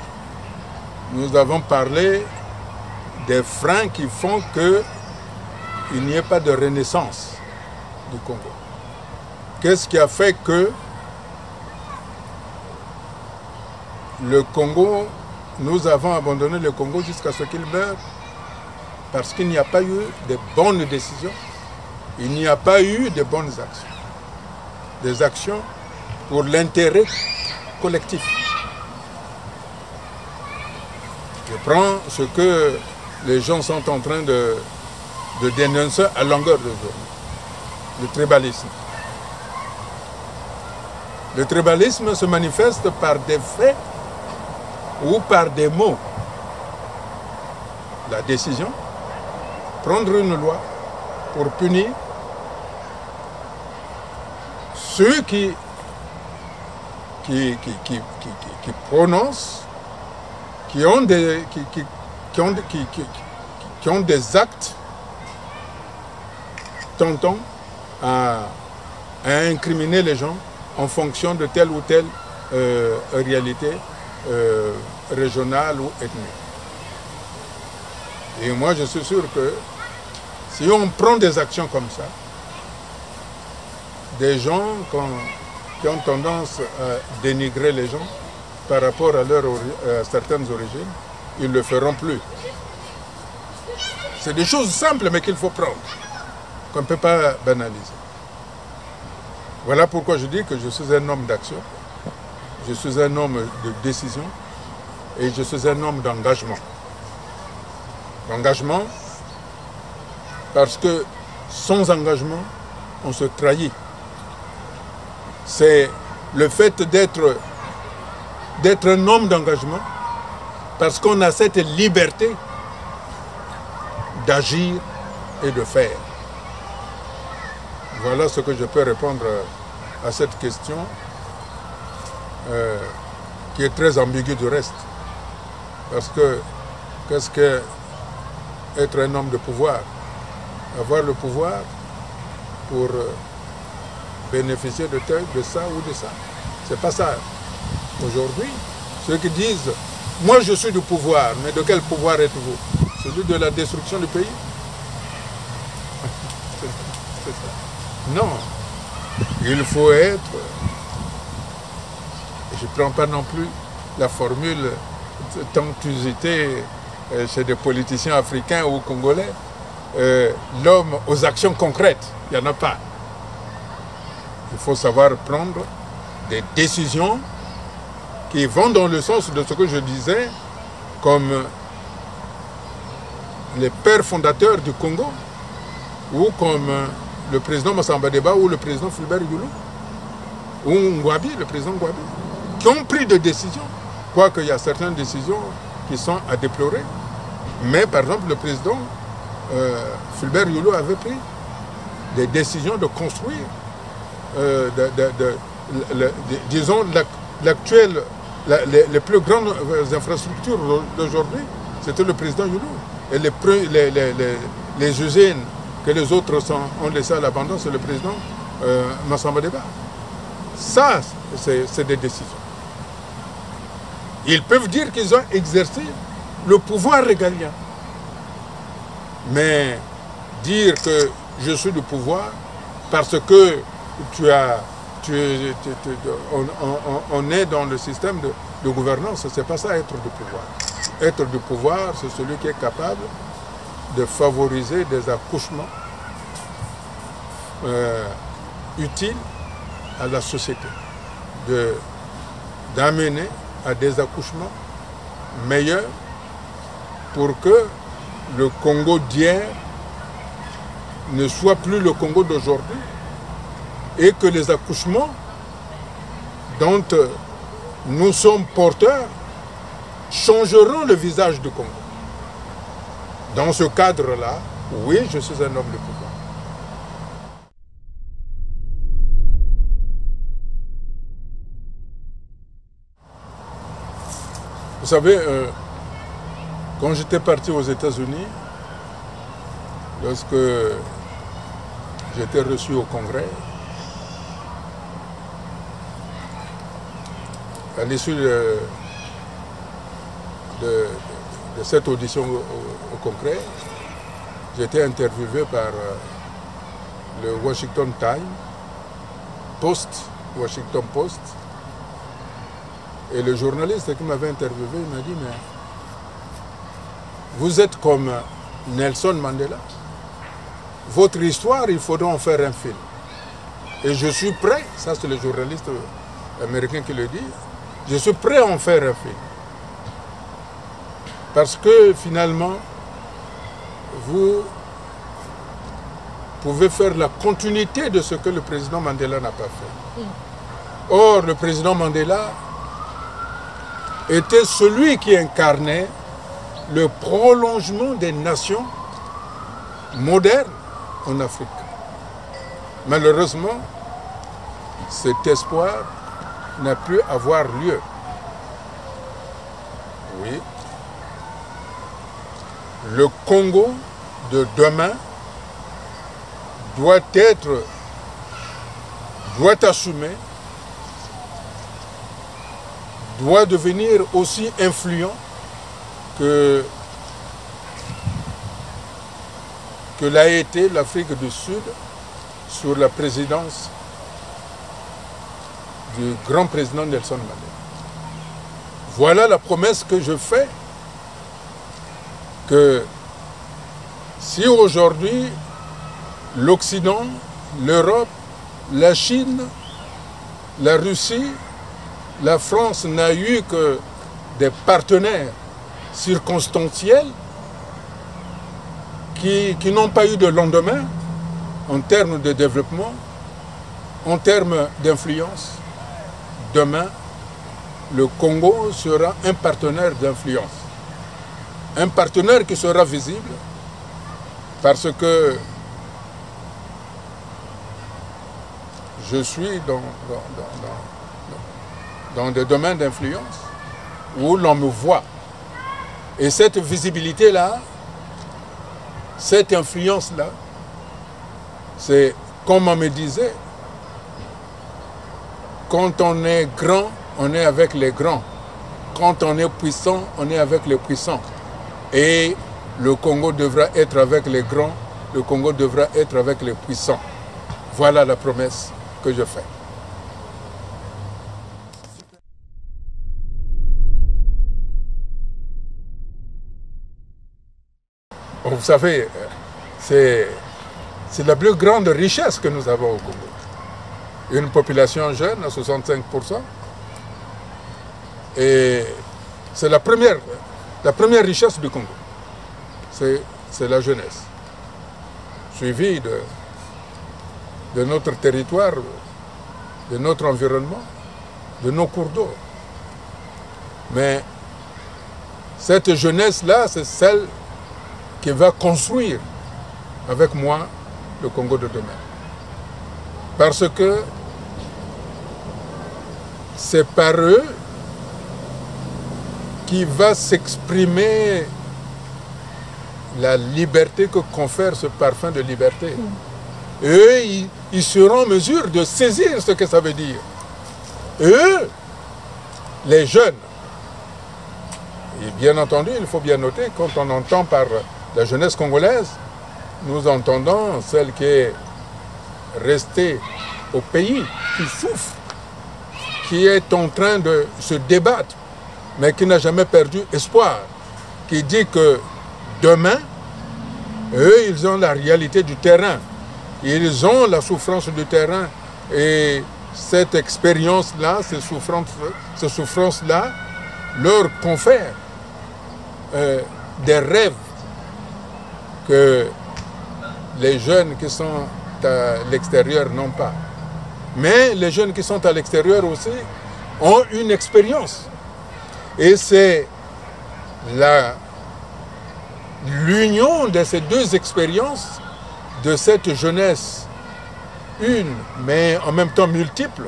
nous avons parlé des freins qui font qu'il n'y ait pas de renaissance du Congo. Qu'est-ce qui a fait que le Congo, nous avons abandonné le Congo jusqu'à ce qu'il meure? Parce qu'il n'y a pas eu de bonnes décisions, il n'y a pas eu de bonnes actions. Des actions pour l'intérêt collectif. Je prends ce que les gens sont en train de dénoncer à longueur de journée. Le tribalisme. Le tribalisme se manifeste par des faits ou par des mots. La décision, prendre une loi pour punir ceux qui prononcent, qui ont des actes tentant à incriminer les gens en fonction de telle ou telle réalité régionale ou ethnique. Et moi, je suis sûr que si on prend des actions comme ça, des gens qui ont tendance à dénigrer les gens par rapport à certaines origines, ils ne le feront plus. C'est des choses simples, mais qu'il faut prendre, qu'on ne peut pas banaliser. Voilà pourquoi je dis que je suis un homme d'action, je suis un homme de décision et je suis un homme d'engagement. D'engagement parce que sans engagement, on se trahit. C'est le fait d'être un homme d'engagement parce qu'on a cette liberté d'agir et de faire. Voilà ce que je peux répondre à cette question qui est très ambiguë du reste. Parce que qu'est-ce que être un homme de pouvoir? Avoir le pouvoir pour bénéficier de tel, de ça ou de ça. C'est pas ça. Aujourd'hui, ceux qui disent « Moi je suis du pouvoir », mais de quel pouvoir êtes-vous? Celui de la destruction du pays? C'est ça. Non. Il faut être... Je ne prends pas non plus la formule tant usitée chez des politiciens africains ou congolais. L'homme aux actions concrètes, il n'y en a pas. Il faut savoir prendre des décisions qui vont dans le sens de ce que je disais, comme les pères fondateurs du Congo, ou comme le président Massamba Deba ou le président Fulbert Yulu, ou Ngouabi, le président Ngouabi, qui ont pris des décisions, quoique il y a certaines décisions qui sont à déplorer. Mais par exemple, le président Fulbert Yulu avait pris des décisions de construire, disons, l'actuel, les plus grandes infrastructures d'aujourd'hui, c'était le président Yulu. Et les usines que les autres ont laissées à l'abandon, c'est le président Massamba Deba. Ça, c'est des décisions. Ils peuvent dire qu'ils ont exercé le pouvoir régalien. Mais dire que je suis du pouvoir parce que on est dans le système de gouvernance, c'est pas ça être du pouvoir. Être du pouvoir, c'est celui qui est capable de favoriser des accouchements utiles à la société, d'amener à des accouchements meilleurs pour que le Congo d'hier ne soit plus le Congo d'aujourd'hui et que les accouchements dont nous sommes porteurs changeront le visage du Congo. Dans ce cadre-là, oui, je suis un homme de pouvoir. Vous savez, quand j'étais parti aux États-Unis, lorsque j'étais reçu au Congrès, à l'issue de cette audition au Congrès, j'ai été interviewé par le Washington Post, et le journaliste qui m'avait interviewé, il m'a dit, mais vous êtes comme Nelson Mandela, votre histoire, il faudra en faire un film. Et je suis prêt, ça c'est le journaliste américain qui le dit, je suis prêt à en faire un film. Parce que finalement, vous pouvez faire la continuité de ce que le président Mandela n'a pas fait. Or, le président Mandela était celui qui incarnait le prolongement des nations modernes en Afrique. Malheureusement, cet espoir n'a pu avoir lieu. Oui. Le Congo de demain doit assumer, doit devenir aussi influent que l'a été l'Afrique du Sud sur la présidence du grand président Nelson Mandela. Voilà la promesse que je fais, que si aujourd'hui l'Occident, l'Europe, la Chine, la Russie, la France n'a eu que des partenaires circonstanciels qui n'ont pas eu de lendemain en termes de développement, en termes d'influence, demain, le Congo sera un partenaire d'influence. Un partenaire qui sera visible parce que je suis dans des domaines d'influence où l'on me voit. Et cette visibilité-là, cette influence-là, c'est comme on me disait, quand on est grand, on est avec les grands. Quand on est puissant, on est avec les puissants. Et le Congo devra être avec les grands, le Congo devra être avec les puissants. Voilà la promesse que je fais. Vous savez, c'est la plus grande richesse que nous avons au Congo. Une population jeune à 65%. Et c'est la première richesse du Congo. C'est la jeunesse. Suivie de notre territoire, de notre environnement, de nos cours d'eau. Mais cette jeunesse-là, c'est celle qui va construire avec moi le Congo de demain. Parce que c'est par eux qui va s'exprimer la liberté que confère ce parfum de liberté. Eux, ils seront en mesure de saisir ce que ça veut dire. Eux, les jeunes, et bien entendu, il faut bien noter, quand on entend par la jeunesse congolaise, nous entendons celle qui est restée au pays, qui souffre, qui est en train de se débattre, mais qui n'a jamais perdu espoir, qui dit que demain, eux, ils ont la réalité du terrain, ils ont la souffrance du terrain, et cette expérience-là, ces souffrances-là, leur confèrent des rêves que les jeunes qui sont à l'extérieur n'ont pas. Mais les jeunes qui sont à l'extérieur aussi ont une expérience. Et c'est l'union de ces deux expériences, de cette jeunesse, une, mais en même temps multiple,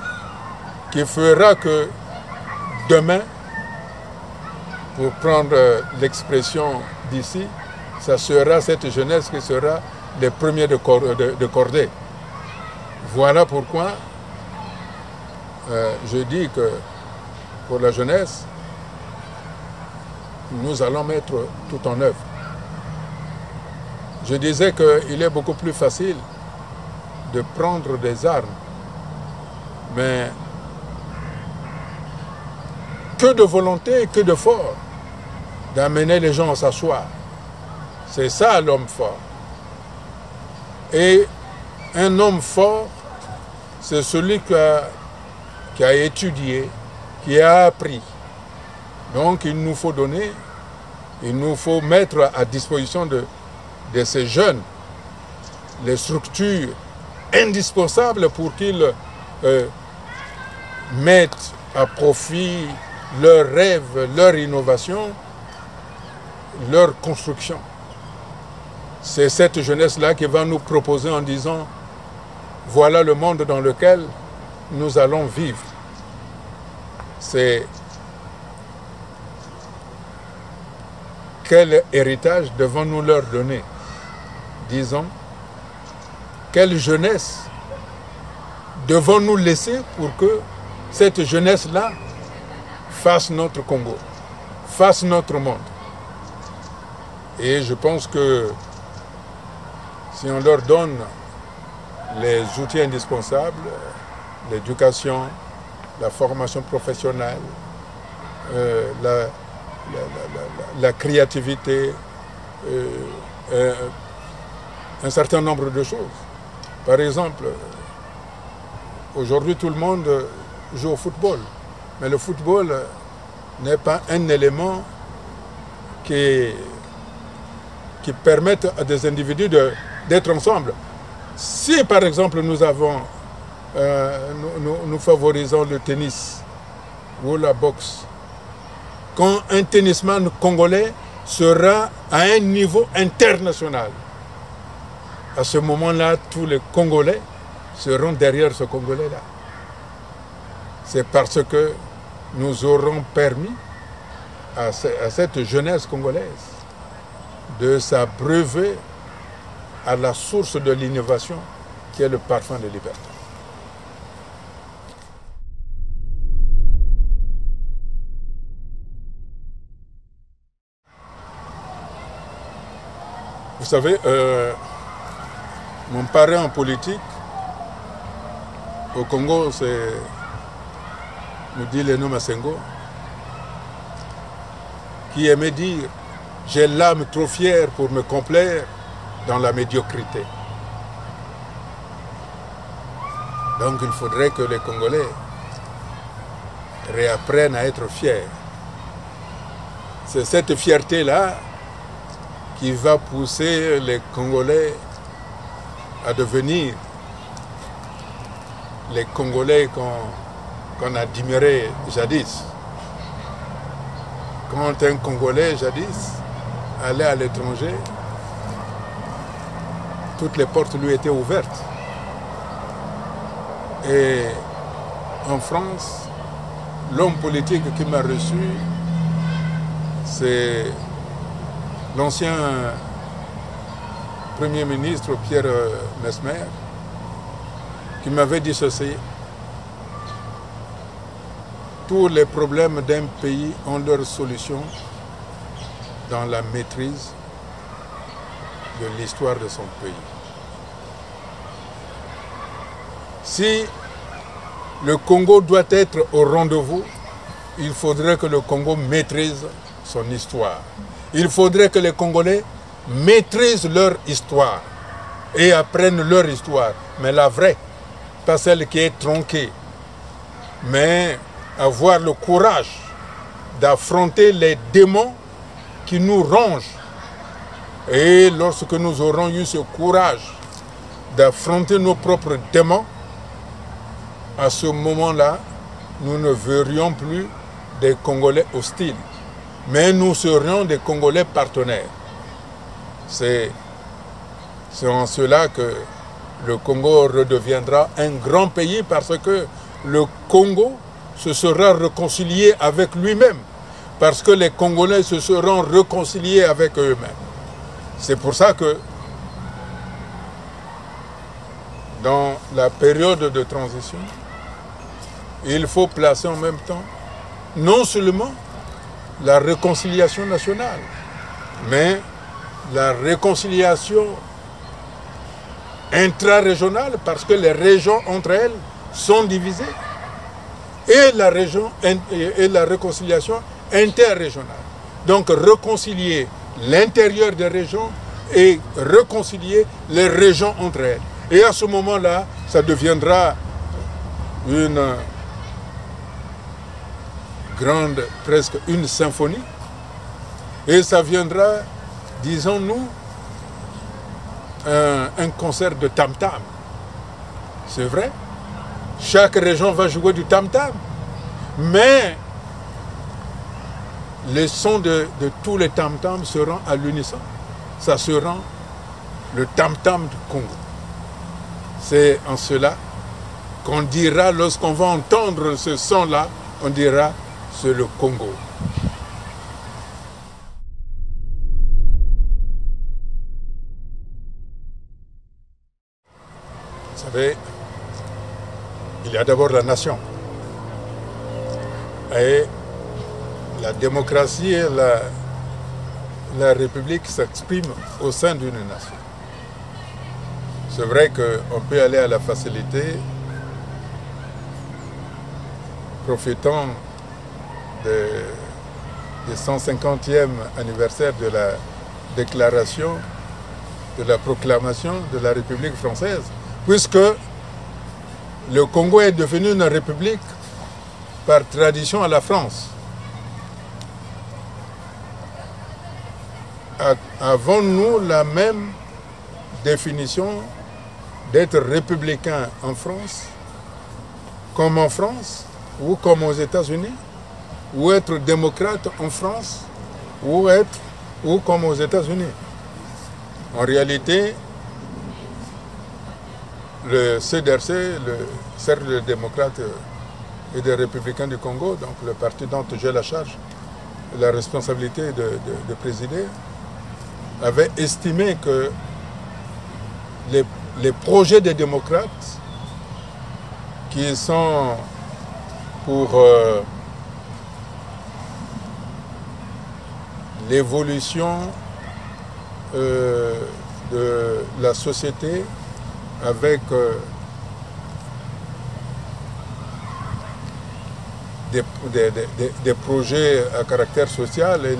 qui fera que demain, pour prendre l'expression d'ici, ça sera cette jeunesse qui sera les premiers de cordée. Voilà pourquoi je dis que pour la jeunesse, nous allons mettre tout en œuvre. Je disais qu'il est beaucoup plus facile de prendre des armes, mais que de volonté, que de fort, d'amener les gens à s'asseoir. C'est ça l'homme fort. Et un homme fort, c'est celui qui a étudié, qui a appris. Donc il nous faut donner, il nous faut mettre à disposition de ces jeunes les structures indispensables pour qu'ils mettent à profit leurs rêves, leur innovation, leur construction. C'est cette jeunesse-là qui va nous proposer en disant « Voilà le monde dans lequel nous allons vivre ». C'est quel héritage devons-nous leur donner? Disons, quelle jeunesse devons-nous laisser pour que cette jeunesse-là fasse notre Congo, fasse notre monde? Et je pense que si on leur donne les outils indispensables, l'éducation, la formation professionnelle, la créativité, un certain nombre de choses. Par exemple, aujourd'hui tout le monde joue au football, mais le football n'est pas un élément qui permette à des individus d'être ensemble. Si par exemple nous favorisons le tennis ou la boxe, quand un tennisman congolais sera à un niveau international, à ce moment-là, tous les Congolais seront derrière ce Congolais-là. C'est parce que nous aurons permis à cette jeunesse congolaise de s'abreuver à la source de l'innovation qui est le parfum de liberté. Vous savez, mon parrain en politique au Congo, c'est Moudile Masengo, qui aimait dire « J'ai l'âme trop fière pour me complaire dans la médiocrité ». Donc il faudrait que les Congolais réapprennent à être fiers. C'est cette fierté-là qui va pousser les Congolais à devenir les Congolais qu'on admirait jadis. Quand un Congolais jadis allait à l'étranger, toutes les portes lui étaient ouvertes. Et en France, l'homme politique qui m'a reçu, c'est l'ancien Premier ministre Pierre Mesmer, qui m'avait dit ceci: tous les problèmes d'un pays ont leur solution dans la maîtrise de l'histoire de son pays. Si le Congo doit être au rendez-vous, il faudrait que le Congo maîtrise son histoire. Il faudrait que les Congolais maîtrisent leur histoire et apprennent leur histoire, mais la vraie, pas celle qui est tronquée, mais avoir le courage d'affronter les démons qui nous rongent. Et lorsque nous aurons eu ce courage d'affronter nos propres démons, à ce moment-là, nous ne verrions plus des Congolais hostiles, mais nous serions des Congolais partenaires. C'est en cela que le Congo redeviendra un grand pays, parce que le Congo se sera réconcilié avec lui-même, parce que les Congolais se seront réconciliés avec eux-mêmes. C'est pour ça que dans la période de transition, il faut placer en même temps non seulement la réconciliation nationale, mais la réconciliation intra-régionale, parce que les régions entre elles sont divisées, et la réconciliation interrégionale. Donc réconcilier l'intérieur des régions et réconcilier les régions entre elles. Et à ce moment-là, ça deviendra une grande, presque une symphonie, et ça viendra, disons-nous, un concert de tam-tam. C'est vrai, chaque région va jouer du tam-tam, mais les sons de tous les tam-tams seront à l'unisson. Ça sera le tam-tam du Congo. C'est en cela qu'on dira, lorsqu'on va entendre ce son-là, on dira c'est le Congo. Vous savez, il y a d'abord la nation. Et la démocratie et la République s'expriment au sein d'une nation. C'est vrai qu'on peut aller à la facilité, profitant du 150e anniversaire de la déclaration, de la proclamation de la République française, puisque le Congo est devenu une république par tradition à la France. Avons-nous la même définition d'être républicain en France, comme en France, ou comme aux États-Unis, ou être démocrate en France, ou comme aux États-Unis? En réalité, le CDRC, le Cercle des démocrates et des républicains du Congo, donc le parti dont j'ai la charge, la responsabilité de présider, avait estimé que les projets des démocrates, qui sont pour l'évolution de la société avec des projets à caractère social, et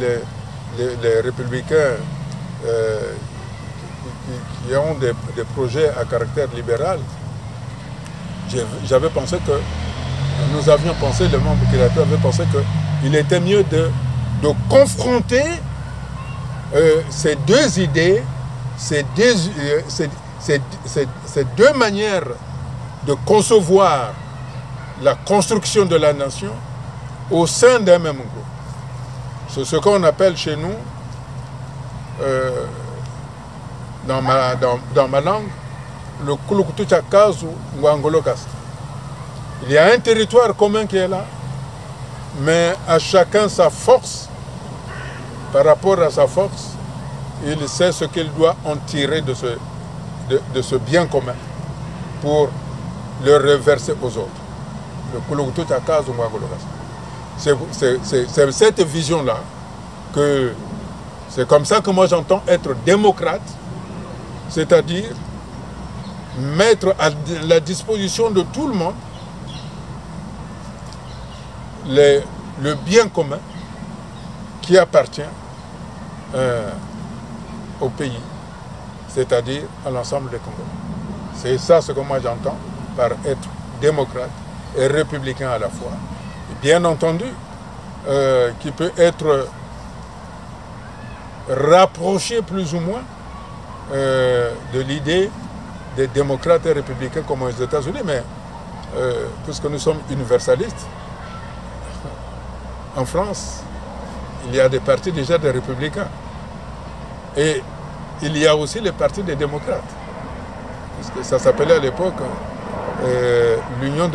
les républicains qui ont des projets à caractère libéral, j'avais pensé que, nous avions pensé, le membre créateur avait pensé qu'il était mieux de confronter ces deux idées, ces deux manières de concevoir la construction de la nation au sein d'un même groupe. C'est ce qu'on appelle chez nous, dans ma langue, le Kulukutuchakazu Ngwangolokas. Il y a un territoire commun qui est là, mais à chacun sa force. Par rapport à sa force, il sait ce qu'il doit en tirer de ce bien commun pour le reverser aux autres. Le Kulukutuchakazu Ngwangolokas. C'est cette vision-là que c'est comme ça que moi j'entends être démocrate, c'est-à-dire mettre à la disposition de tout le monde le bien commun qui appartient au pays, c'est-à-dire à l'ensemble des Congolais. C'est ça ce que moi j'entends par être démocrate et républicain à la fois. Et bien entendu, qui peut être rapproché plus ou moins de l'idée des démocrates et républicains comme aux États-Unis, mais puisque nous sommes universalistes, en France, il y a des partis déjà des républicains. Et il y a aussi les partis des démocrates. Parce que ça s'appelait à l'époque l'Union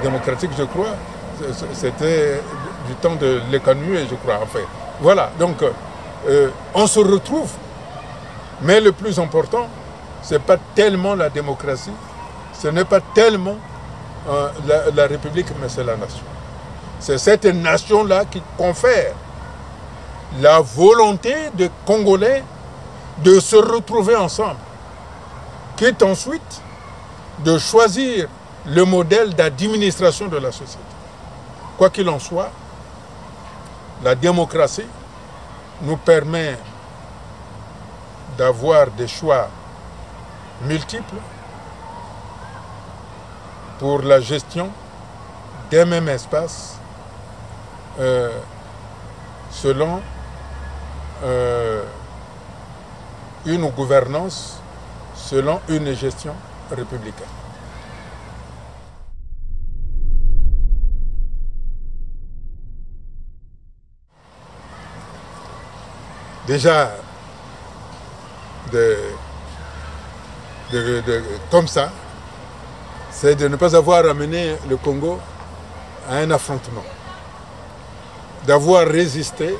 démocratique, je crois. C'était du temps de Lécanuet, je crois, en fait. Voilà, donc on se retrouve. Mais le plus important, ce n'est pas tellement la démocratie, ce n'est pas tellement la République, mais c'est la nation. C'est cette nation-là qui confère la volonté des Congolais de se retrouver ensemble, quitte ensuite de choisir le modèle d'administration de la société. Quoi qu'il en soit, la démocratie nous permet d'avoir des choix multiples pour la gestion d'un même espace selon une gouvernance, selon une gestion républicaine. Déjà, comme ça, c'est de ne pas avoir amené le Congo à un affrontement, d'avoir résisté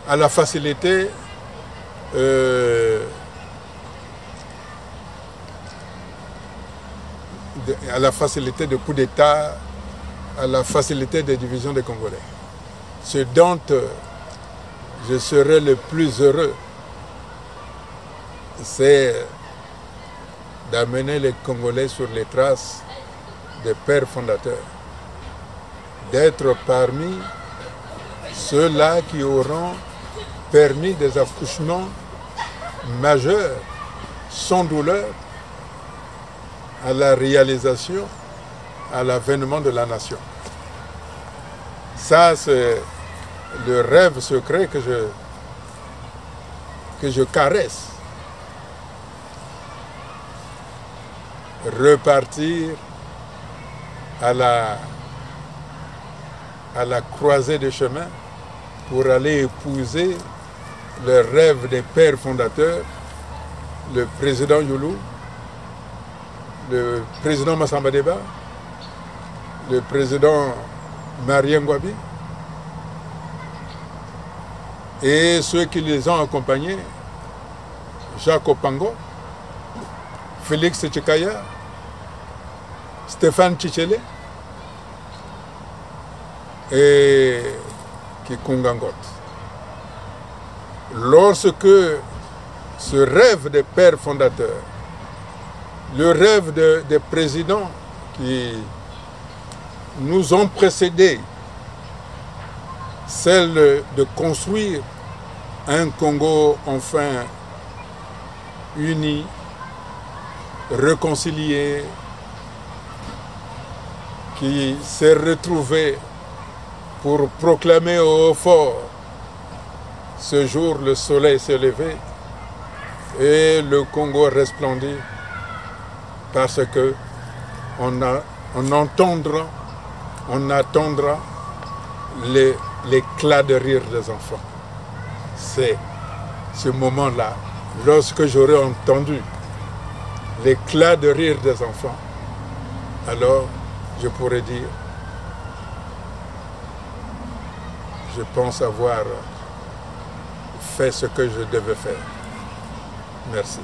à la facilité de coup d'État, à la facilité de division des Congolais. Ce dont je serais le plus heureux, c'est d'amener les Congolais sur les traces des pères fondateurs, d'être parmi ceux-là qui auront permis des accouchements majeurs, sans douleur, à la réalisation, à l'avènement de la nation. Ça, c'est le rêve secret que je caresse. Repartir à la croisée des chemins pour aller épouser le rêve des pères fondateurs, le président Youlou, le président Massamba Deba, le président Marien Ngouabi et ceux qui les ont accompagnés, Jacques Opango, Félix Tchekaya, Stéphane Tchichele et Kikungangot. Lorsque ce rêve des pères fondateurs, le rêve des présidents qui nous ont précédés, celle de construire un Congo enfin uni, réconcilié, qui s'est retrouvé pour proclamer au haut fort ce jour le soleil s'est levé et le Congo resplendit parce que on attendra l'éclat de rire des enfants. C'est ce moment-là, lorsque j'aurai entendu l'éclat de rire des enfants, alors je pourrais dire, je pense avoir fait ce que je devais faire. Merci.